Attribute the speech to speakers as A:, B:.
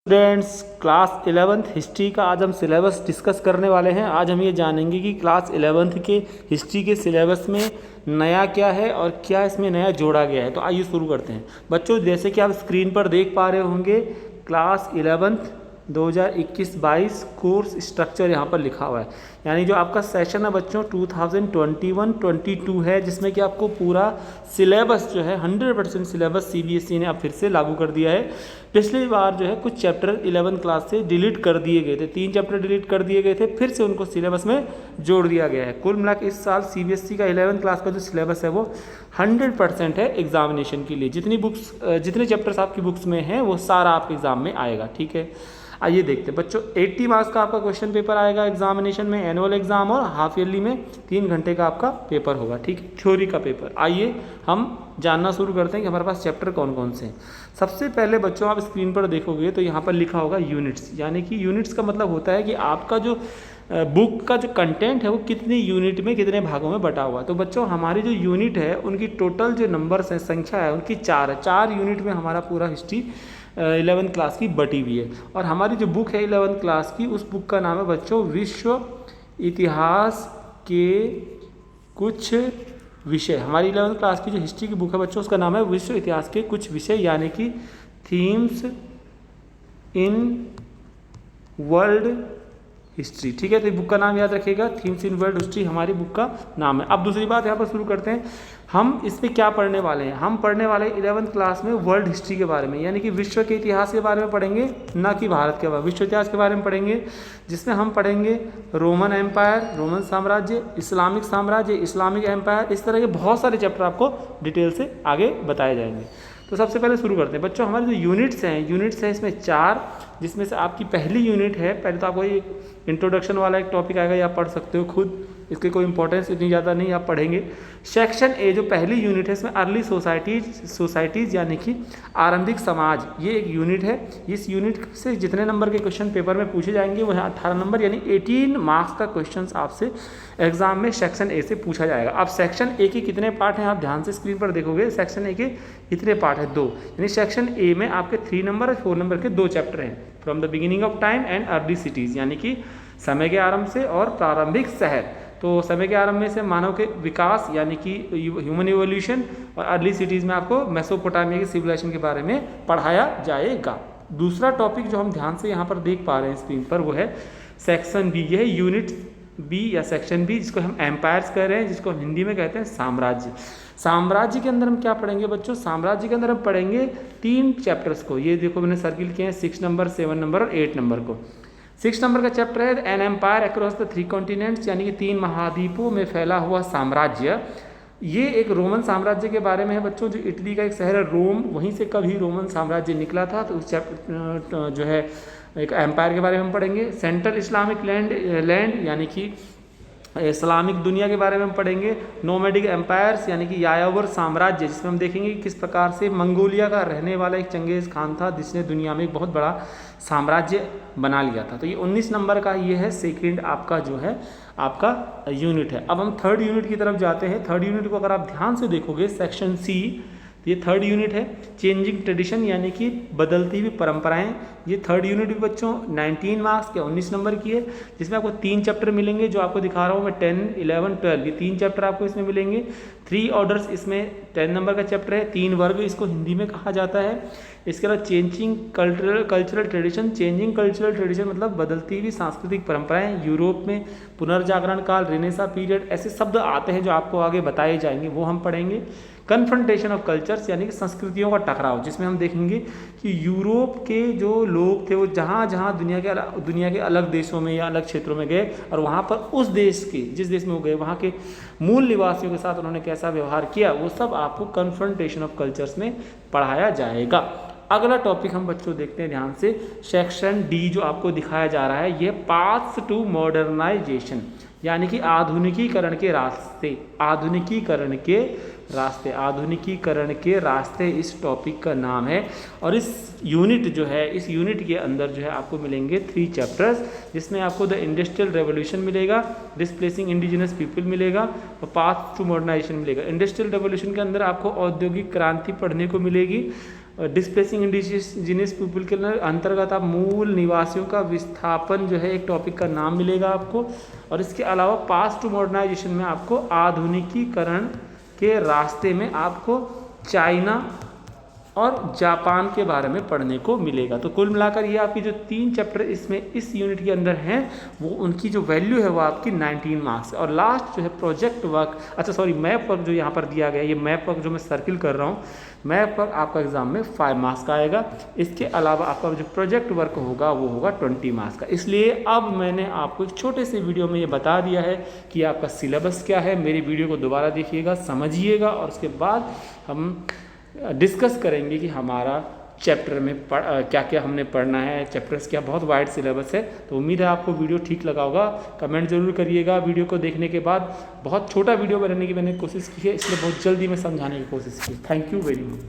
A: Students, class 11th history का आज हम सिलेबस डिस्कस करने वाले हैं। आज हम ये जानेंगे कि क्लास 11th के हिस्ट्री के सिलेबस में नया क्या है और क्या इसमें नया जोड़ा गया है। तो आइए शुरू करते हैं। बच्चों, जैसे कि आप स्क्रीन पर देख पा रहे होंगे, क्लास 11th 2021-22 कोर्स स्ट्रक्चर यहाँ पर लिखा हुआ है। यानी जो आपका सेशन है बच्चों 2021-22 है, जिसमें कि आपको पूरा सिलेबस जो है 100% सिलेबस सीबीएसई ने अब फिर से लागू कर दिया है। पिछली बार जो है कुछ चैप्टर 11 क्लास से डिलीट कर दिए गए थे, 3 चैप्टर डिलीट कर दिए गए थे, फिर से उनको सिलेबस में जोड़ दिया गया है। कुल मिला के इस साल सीबीएसई का 11 क्लास का जो सिलेबस है वो 100% है एग्जामिनेशन के लिए। जितने चैप्टर्स आपकी बुक्स में हैं वो सारा आपके एग्जाम में आएगा। ठीक है, आइए देखते हैं बच्चों। 80 मार्क्स का आपका क्वेश्चन पेपर आएगा एग्जामिनेशन में, एनुअल एग्जाम और हाफ ईयरली में 3 घंटे का आपका पेपर होगा। ठीक है, थ्योरी का पेपर। आइए हम जानना शुरू करते हैं कि हमारे पास चैप्टर कौन कौन से हैं। सबसे पहले बच्चों आप स्क्रीन पर देखोगे तो यहाँ पर लिखा होगा यूनिट्स। यानी कि यूनिट्स का मतलब होता है कि आपका जो बुक का जो कंटेंट है वो कितने यूनिट में, कितने भागों में बटा हुआ है। तो बच्चों हमारी जो यूनिट है उनकी टोटल जो नंबर्स हैं, संख्या है उनकी 4 है। 4 यूनिट में हमारा पूरा हिस्ट्री 11th क्लास की बटी हुई है। और हमारी जो बुक है 11th क्लास की, उस बुक का नाम है बच्चों विश्व इतिहास के कुछ विषय। हमारी 11th क्लास की जो हिस्ट्री की बुक है बच्चों, उसका नाम है विश्व इतिहास के कुछ विषय, यानी कि थीम्स इन वर्ल्ड हिस्ट्री। ठीक है, तो बुक का नाम याद रखिएगा, थीम्स इन वर्ल्ड हिस्ट्री हमारी बुक का नाम है। अब दूसरी बात यहाँ पर शुरू करते हैं। हम इसमें क्या पढ़ने वाले हैं? हम पढ़ने वाले 11th क्लास में वर्ल्ड हिस्ट्री के बारे में, यानी कि विश्व के इतिहास के बारे में पढ़ेंगे, ना कि भारत के बारे में। विश्व इतिहास के बारे में पढ़ेंगे, जिसमें हम पढ़ेंगे रोमन एम्पायर, रोमन साम्राज्य, इस्लामिक साम्राज्य, इस्लामिक एम्पायर, इस तरह के बहुत सारे चैप्टर आपको डिटेल से आगे बताए जाएंगे। तो सबसे पहले शुरू करते हैं बच्चों। हमारे जो यूनिट्स हैं इसमें 4, जिसमें से आपकी पहली यूनिट है, पहले तो आपको ये इंट्रोडक्शन वाला एक टॉपिक आएगा, ये आप पढ़ सकते हो खुद, इसकी कोई इंपॉर्टेंस इतनी ज़्यादा नहीं, आप पढ़ेंगे। सेक्शन ए जो पहली यूनिट है, इसमें अर्ली सोसाइटीज़ यानी कि आरंभिक समाज, ये एक यूनिट है। इस यूनिट से जितने नंबर के क्वेश्चन पेपर में पूछे जाएंगे वो है 18 नंबर, यानी 18 मार्क्स का क्वेश्चन आपसे एग्जाम में सेक्शन ए से पूछा जाएगा। अब सेक्शन ए के कितने पार्ट हैं आप ध्यान से स्क्रीन पर देखोगे। सेक्शन ए के कितने पार्ट हैं? 2, यानी सेक्शन ए में आपके 3 नंबर और 4 नंबर के 2 चैप्टर हैं, from the beginning of time and early cities, यानी कि समय के आरंभ से और प्रारंभिक शहर। तो समय के आरंभ में से मानव के विकास यानी कि ह्यूमन इवोल्यूशन, और अर्ली सिटीज़ में आपको मेसोपोटामिया की सिविलाइजेशन के बारे में पढ़ाया जाएगा। दूसरा टॉपिक जो हम ध्यान से यहाँ पर देख पा रहे हैं स्क्रीन पर, वो है सेक्शन बी। यह है यूनिट बी या सेक्शन बी, जिसको हम एम्पायर्स कह रहे हैं, जिसको हम हिंदी में कहते हैं साम्राज्य। साम्राज्य के अंदर हम क्या पढ़ेंगे बच्चों? साम्राज्य के अंदर हम पढ़ेंगे 3 चैप्टर्स को। ये देखो मैंने सर्किल किए हैं, 6 नंबर, 7 नंबर और 8 नंबर को। 6 नंबर का चैप्टर है an empire across the 3 continents, यानी कि 3 महाद्वीपों में फैला हुआ साम्राज्य। ये एक रोमन साम्राज्य के बारे में है बच्चों, जो इटली का एक शहर है रोम, वहीं से कभी रोमन साम्राज्य निकला था। तो उस चैप्टर जो है एक एम्पायर के बारे में हम पढ़ेंगे। सेंट्रल इस्लामिक लैंड यानी कि इस्लामिक दुनिया के बारे में हम पढ़ेंगे। नोमैडिक एम्पायर्स यानी कि यायावर साम्राज्य, जिसमें हम देखेंगे कि किस प्रकार से मंगोलिया का रहने वाला एक चंगेज़ खान था, जिसने दुनिया में एक बहुत बड़ा साम्राज्य बना लिया था। तो ये 19 नंबर का ये है सेकंड आपका जो है आपका यूनिट है। अब हम थर्ड यूनिट की तरफ जाते हैं। थर्ड यूनिट को अगर आप ध्यान से देखोगे, सेक्शन सी, ये थर्ड यूनिट है, चेंजिंग ट्रेडिशन यानी कि बदलती हुई परंपराएं। ये थर्ड यूनिट भी बच्चों 19 मार्क्स या 19 नंबर की है, जिसमें आपको 3 चैप्टर मिलेंगे, जो आपको दिखा रहा हूँ मैं, 10, 11, 12, ये 3 चैप्टर आपको इसमें मिलेंगे। 3 ऑर्डर्स इसमें 10 नंबर का चैप्टर है, 3 वर्ग इसको हिंदी में कहा जाता है। इसके अलावा changing cultural tradition, changing cultural tradition मतलब बदलती हुई सांस्कृतिक परंपराएं, यूरोप में पुनर्जागरण काल, रेनेसा पीरियड, ऐसे शब्द आते हैं जो आपको आगे बताए जाएंगे, वो हम पढ़ेंगे। कन्फ्रंटेशन ऑफ कल्चर्स यानी कि संस्कृतियों का टकराव, जिसमें हम देखेंगे कि यूरोप के जो लोग थे वो जहाँ जहाँ दुनिया के अलग देशों में या अलग क्षेत्रों में गए, और वहाँ पर उस देश के, जिस देश में वो गए, वहाँ के मूल निवासियों के साथ उन्होंने कैसा व्यवहार किया, वो सब आपको कन्फ्रंटेशन ऑफ कल्चर्स में पढ़ाया जाएगा। अगला टॉपिक हम बच्चों देखते हैं ध्यान से, सेक्शन डी जो आपको दिखाया जा रहा है, ये पाथ्स टू मॉडर्नाइजेशन यानी कि आधुनिकीकरण के रास्ते इस टॉपिक का नाम है। और इस यूनिट के अंदर जो है आपको मिलेंगे 3 चैप्टर्स, जिसमें आपको द इंडस्ट्रियल रेवोल्यूशन मिलेगा, डिस्प्लेसिंग इंडिजिनस पीपल मिलेगा और पाथ टू मॉडर्नाइजेशन मिलेगा। इंडस्ट्रियल रेवोल्यूशन के अंदर आपको औद्योगिक क्रांति पढ़ने को मिलेगी, डिस्प्लेसिंग इंडिजिनियस पीपल के अंतर्गत आप मूल निवासियों का विस्थापन जो है एक टॉपिक का नाम मिलेगा आपको। और इसके अलावा पास्ट टू मॉडर्नाइजेशन में आपको आधुनिकीकरण के रास्ते में आपको चाइना और जापान के बारे में पढ़ने को मिलेगा। तो कुल मिलाकर ये आपकी जो 3 चैप्टर इसमें इस यूनिट के अंदर हैं वो उनकी जो वैल्यू है वो आपकी 19 मार्क्स है। और लास्ट जो है प्रोजेक्ट वर्क, अच्छा सॉरी मैप वर्क जो यहाँ पर दिया गया है, ये मैप वर्क जो मैं सर्किल कर रहा हूँ, मैप वर्क आपका एग्जाम में 5 मार्क्स का आएगा। इसके अलावा आपका जो प्रोजेक्ट वर्क होगा वो होगा 20 मार्क्स का। इसलिए अब मैंने आपको एक छोटे से वीडियो में ये बता दिया है कि आपका सिलेबस क्या है। मेरी वीडियो को दोबारा देखिएगा, समझिएगा और उसके बाद हम डिस्कस करेंगे कि हमारा चैप्टर में क्या क्या हमने पढ़ना है, चैप्टर्स क्या, बहुत वाइड सिलेबस है। तो उम्मीद है आपको वीडियो ठीक लगा होगा। कमेंट जरूर करिएगा वीडियो को देखने के बाद। बहुत छोटा वीडियो बनाने की मैंने कोशिश की है, इसलिए बहुत जल्दी मैं समझाने की कोशिश की। Thank you very much.